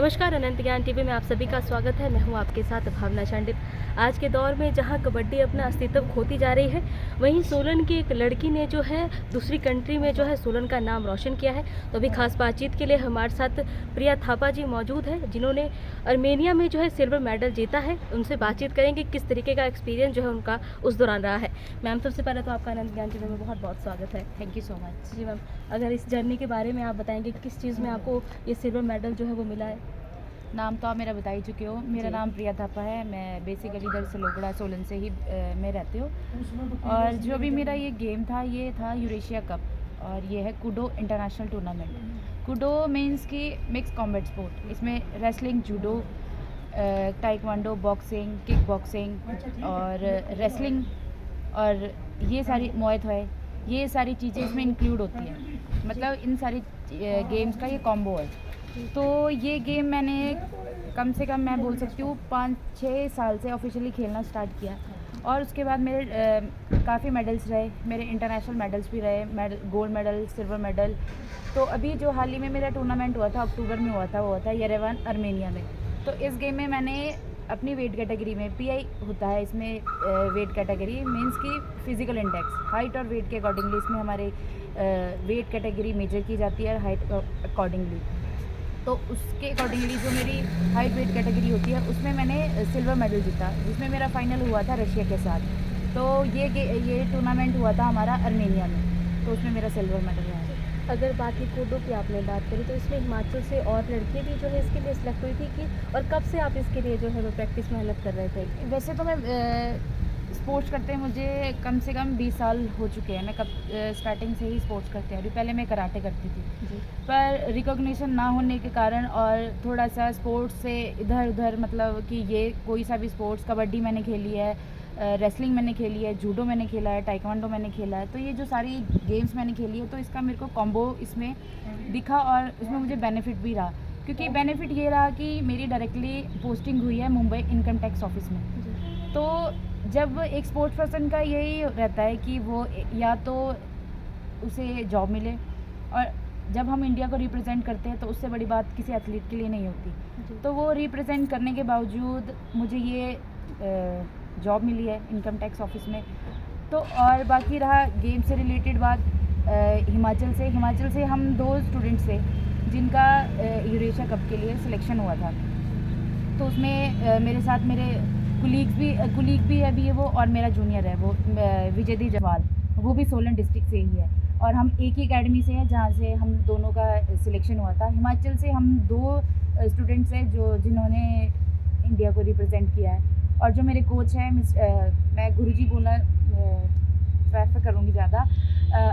नमस्कार, अनंत ज्ञान टीवी में आप सभी का स्वागत है। मैं हूं आपके साथ भावना चांडिल। आज के दौर में जहां कबड्डी अपना अस्तित्व खोती जा रही है, वहीं सोलन की एक लड़की ने जो है दूसरी कंट्री में जो है सोलन का नाम रोशन किया है। तो अभी खास बातचीत के लिए हमारे साथ प्रिया थापा जी मौजूद है, जिन्होंने आर्मेनिया में जो है सिल्वर मेडल जीता है। उनसे बातचीत करेंगे किस तरीके का एक्सपीरियंस जो है उनका उस दौरान रहा है। मैम, सबसे पहले तो आपका अनंत ज्ञान टीवी में बहुत बहुत स्वागत है। Thank you so much. जी मैम, अगर इस जर्नी के बारे में आप बताएंगे किस चीज़ में आपको ये सिल्वर मेडल जो है वो मिला है। नाम तो आप मेरा बता ही चुके हो। मेरा जी। नाम प्रिया थापा है। मैं बेसिकली इधर से लोगड़ा सोलन से ही मैं रहती हूँ। और जो भी मेरा ये गेम था, ये था यूरेशिया कप और ये है Koodo international tournament. Koodo means कि मिक्स कॉम्बैट स्पोर्ट। इसमें wrestling, judo, taekwondo, boxing, kick boxing और रेसलिंग और ये सारी मुआय थाई, ये सारी चीज़ें इसमें इंक्लूड होती हैं। मतलब इन सारी गेम्स का ये कॉम्बो है। तो ये गेम मैंने कम से कम मैं बोल सकती हूँ 5-6 साल से ऑफिशियली खेलना स्टार्ट किया। और उसके बाद मेरे काफ़ी मेडल्स रहे, मेरे इंटरनेशनल मेडल्स भी रहे, गोल्ड मेडल, सिल्वर मेडल। तो अभी जो हाल ही में मेरा टूर्नामेंट हुआ था, अक्टूबर में हुआ था, वो हुआ था येरेवन आर्मेनिया में। तो इस गेम में मैंने अपनी वेट कैटेगरी में, पीआई होता है इसमें, वेट कैटेगरी मीन्स की फिजिकल इंडेक्स, हाइट और वेट के अकॉर्डिंगली इसमें हमारे वेट कैटेगरी मेजर की जाती है, हाइट अकॉर्डिंगली। तो उसके अकॉर्डिंगली जो मेरी हाइट वेट कैटेगरी होती है उसमें मैंने सिल्वर मेडल जीता, जिसमें मेरा फाइनल हुआ था रशिया के साथ। तो ये टूर्नामेंट हुआ था हमारा आर्मेनिया में, तो उसमें मेरा सिल्वर मेडल रहा है। अगर बाकी कूडो की आपने बात करी तो इसमें हिमाचल से और लड़कियाँ भी जो है इसके लिए सिलेक्ट हुई थी कि, और कब से आप इसके लिए जो है वो प्रैक्टिस मेहनत कर रहे थे। वैसे तो मैं स्पोर्ट्स करते हैं, मुझे कम से कम 20 साल हो चुके हैं। मैं कब स्टार्टिंग से ही स्पोर्ट्स करते हैं। पहले मैं कराटे करती थी जी। पर रिकॉग्निशन ना होने के कारण और थोड़ा सा स्पोर्ट्स से इधर उधर, मतलब कि ये कोई सा भी स्पोर्ट्स, कबड्डी मैंने खेली है, रेसलिंग मैंने खेली है, जूडो मैंने खेला है, टाइक्वांडो मैंने खेला है। तो ये जो सारी गेम्स मैंने खेली है, तो इसका मेरे को कॉम्बो इसमें दिखा और इसमें मुझे बेनिफिट भी रहा। क्योंकि बेनिफिट ये रहा कि मेरी डायरेक्टली पोस्टिंग हुई है मुंबई इनकम टैक्स ऑफिस में। तो जब एक स्पोर्ट्स पर्सन का यही रहता है कि वो या तो उसे जॉब मिले, और जब हम इंडिया को रिप्रेजेंट करते हैं तो उससे बड़ी बात किसी एथलीट के लिए नहीं होती। तो वो रिप्रेजेंट करने के बावजूद मुझे ये जॉब मिली है इनकम टैक्स ऑफिस में। तो और बाकी रहा गेम से रिलेटेड बात, हिमाचल से हम 2 स्टूडेंट्स थे जिनका यूरेशिया कप के लिए सिलेक्शन हुआ था। तो उसमें मेरे साथ मेरे कुलीग भी है अभी है वो, और मेरा जूनियर है वो विजयदीप जवाल, वो भी सोलन डिस्ट्रिक्ट से ही है। और हम एक ही एकेडमी से हैं जहाँ से हम दोनों का सिलेक्शन हुआ था। हिमाचल से हम 2 स्टूडेंट्स हैं जिन्होंने इंडिया को रिप्रेजेंट किया है। और जो मेरे कोच हैं, मैं गुरुजी बोलना प्रेफर करूँगी ज़्यादा,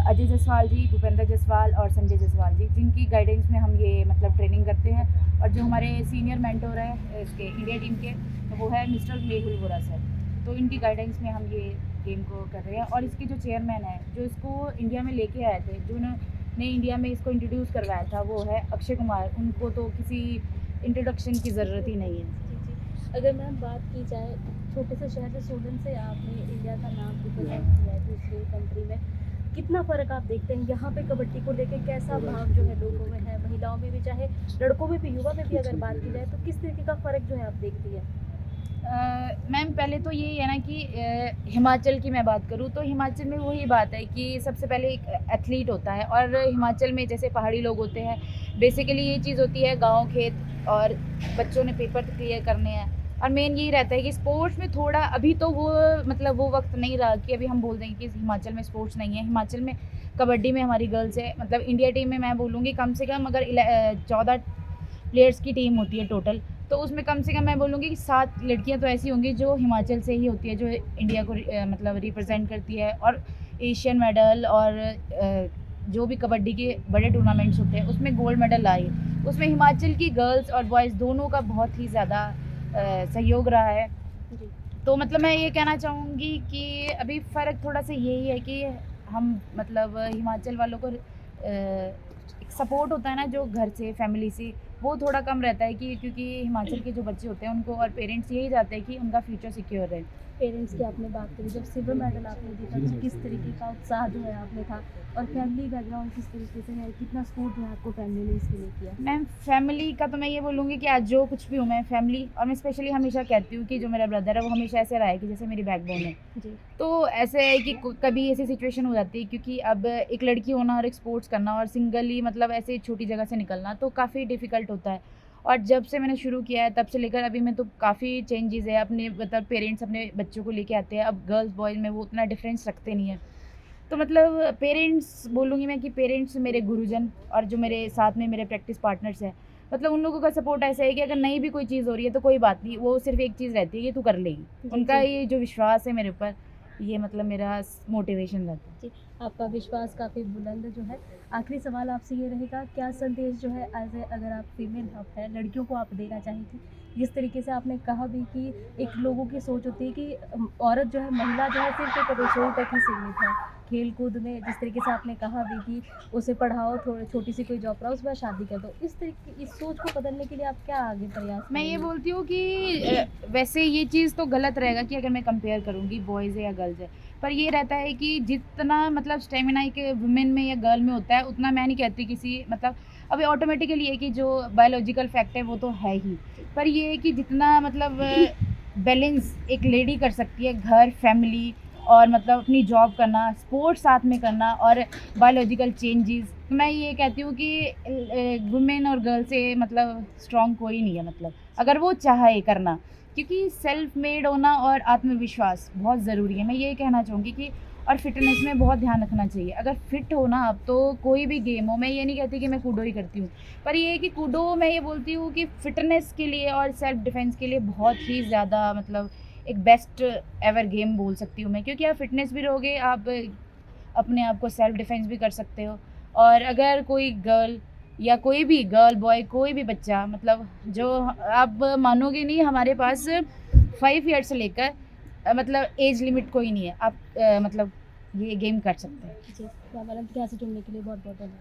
अजय जसवाल जी, भूपेंद्र जसवाल और संजय जसवाल जी, जिनकी गाइडेंस में हम ये मतलब ट्रेनिंग करते हैं। और जो हमारे सीनियर मेंटोर है इसके इंडिया टीम के, तो वो है मिस्टर मेहुल वोरा सर। तो इनकी गाइडेंस में हम ये गेम को कर रहे हैं। और इसके जो चेयरमैन है, जो इसको इंडिया में लेके आए थे, जो उन्होंने इंडिया में इसको इंट्रोड्यूस करवाया था, वो है अक्षय कुमार। उनको तो किसी इंट्रोडक्शन की ज़रूरत ही नहीं है। जी। अगर मैम बात की जाए, छोटे से शहर से सोलन से आपने इंडिया का नाम रिप्रेजेंट किया है दूसरी कंट्री में, कितना फ़र्क आप देखते हैं यहाँ पे कबड्डी को लेके? कैसा भाव जो है लोगों में है, महिलाओं में भी, चाहे लड़कों में भी, युवा में भी अगर बात की जाए, तो किस तरीके का फ़र्क जो है आप देखती है? मैम पहले तो यही है ना कि हिमाचल की मैं बात करूँ तो हिमाचल में वही बात है कि सबसे पहले एक एथलीट होता है। और हिमाचल में जैसे पहाड़ी लोग होते हैं, बेसिकली ये चीज़ होती है, गांव खेत और बच्चों ने पेपर क्लियर करने हैं। और मेन यही रहता है कि स्पोर्ट्स में थोड़ा अभी तो वो मतलब वो वक्त नहीं रहा कि अभी हम बोल देंगे कि हिमाचल में स्पोर्ट्स नहीं है। हिमाचल में कबड्डी में हमारी गर्ल्स है, मतलब इंडिया टीम में मैं बोलूँगी कम से कम अगर 14 प्लेयर्स की टीम होती है टोटल, तो उसमें कम से कम मैं बोलूँगी कि 7 लड़कियां तो ऐसी होंगी जो हिमाचल से ही होती है, जो इंडिया को मतलब रिप्रेजेंट करती है। और एशियन मेडल और जो भी कबड्डी के बड़े टूर्नामेंट्स होते हैं उसमें गोल्ड मेडल लाई। उसमें हिमाचल की गर्ल्स और बॉयज़ दोनों का बहुत ही ज़्यादा सहयोग रहा है। जी। तो मतलब मैं ये कहना चाहूँगी कि अभी फ़र्क थोड़ा सा यही है कि हम मतलब हिमाचल वालों को एक सपोर्ट होता है ना जो घर से, फैमिली से, वो थोड़ा कम रहता है कि क्योंकि हिमाचल के जो बच्चे होते हैं उनको और पेरेंट्स यही चाहते हैं कि उनका फ्यूचर सिक्योर रहे। पेरेंट्स की आपने बात करी, जब सिल्वर मेडल आपने जीता तो किस तरीके का उत्साह जो है आपने था, और फैमिली बैकग्राउंड किस तरीके से है, कितना सपोर्ट जो है आपको फैमिली ने इसके लिए किया? मैम फैमिली का तो मैं ये बोलूँगी कि आज जो कुछ भी हूँ मैं फैमिली, और मैं स्पेशली हमेशा कहती हूँ कि जो मेरा ब्रदर है वो हमेशा ऐसे रहा है कि जैसे मेरी बैकबोन है। जी। तो ऐसे है कि कभी ऐसी सिचुएशन हो जाती है क्योंकि अब एक लड़की होना और एक स्पोर्ट्स करना और सिंगली मतलब ऐसे छोटी जगह से निकलना तो काफ़ी डिफ़िकल्ट होता है। और जब से मैंने शुरू किया है तब से लेकर अभी में तो काफ़ी चेंजेस है। अपने मतलब पेरेंट्स अपने बच्चों को लेके आते हैं, अब गर्ल्स बॉयज़ में वो उतना डिफरेंस रखते नहीं है। तो मतलब पेरेंट्स बोलूँगी मैं कि पेरेंट्स मेरे गुरुजन और जो मेरे साथ में मेरे प्रैक्टिस पार्टनर्स हैं, मतलब उन लोगों का सपोर्ट ऐसा है कि अगर नहीं भी कोई चीज़ हो रही है तो कोई बात नहीं, वो सिर्फ एक चीज़ रहती है कि तू कर लेगी। जी, उनका जी। ये जो विश्वास है मेरे ऊपर, ये मतलब मेरा मोटिवेशन रहता है। जी, आपका विश्वास काफ़ी बुलंद जो है। आखिरी सवाल आपसे ये रहेगा, क्या संदेश जो है अगर आप फीमेल आप हैं, लड़कियों को आप देना चाहेंगी? जिस तरीके से आपने कहा भी कि एक लोगों की सोच होती है कि औरत जो है, महिला जो है सिर्फ़ एक रसोई तक ही सीमित है। खेल-कूद में जिस तरीके से आपने कहा भी कि उसे पढ़ाओ, थोड़ी छोटी-सी कोई जॉब कराओ, उसके बाद शादी कर दो। इस सोच को बदलने के लिए आप क्या आगे प्रयास मैं ये करेंगी? बोलती हूँ कि वैसे ये चीज़ तो गलत रहेगा कि अगर मैं कंपेयर करूँगी बॉयज़ है या गर्ल्स है। पर ये रहता है कि जितना मतलब स्टेमिना एक वुमेन में या गर्ल में होता है उतना मैं नहीं कहती किसी मतलब अभी ऑटोमेटिकली है कि जो बायोलॉजिकल फैक्ट है वो तो है ही। पर ये है कि जितना मतलब बैलेंस एक लेडी कर सकती है घर, फैमिली और मतलब अपनी जॉब करना, स्पोर्ट्स साथ में करना और बायोलॉजिकल चेंजेस, तो मैं ये कहती हूँ कि वुमेन और गर्ल से मतलब स्ट्रॉन्ग कोई नहीं है मतलब अगर वो चाहे करना, क्योंकि सेल्फ मेड होना और आत्मविश्वास बहुत ज़रूरी है। मैं ये कहना चाहूँगी कि और फिटनेस में बहुत ध्यान रखना चाहिए। अगर फिट हो ना आप तो कोई भी गेम हो, मैं ये नहीं कहती कि मैं कूडो ही करती हूँ, पर ये है कि कूडो मैं ये बोलती हूँ कि फिटनेस के लिए और सेल्फ डिफेंस के लिए बहुत ही ज़्यादा मतलब एक बेस्ट एवर गेम बोल सकती हूँ मैं, क्योंकि आप फिटनेस भी रहोगे, आप अपने आप को सेल्फ डिफेंस भी कर सकते हो। और अगर कोई गर्ल या कोई भी गर्ल बॉय कोई भी बच्चा मतलब जो आप मानोगे नहीं, हमारे पास 5 ईयर से लेकर मतलब एज लिमिट कोई नहीं है, आप मतलब ये गेम कर सकते हैं। जी, मैम, अनंत के यहाँ से जुड़ने के लिए बहुत-बहुत धन्यवाद।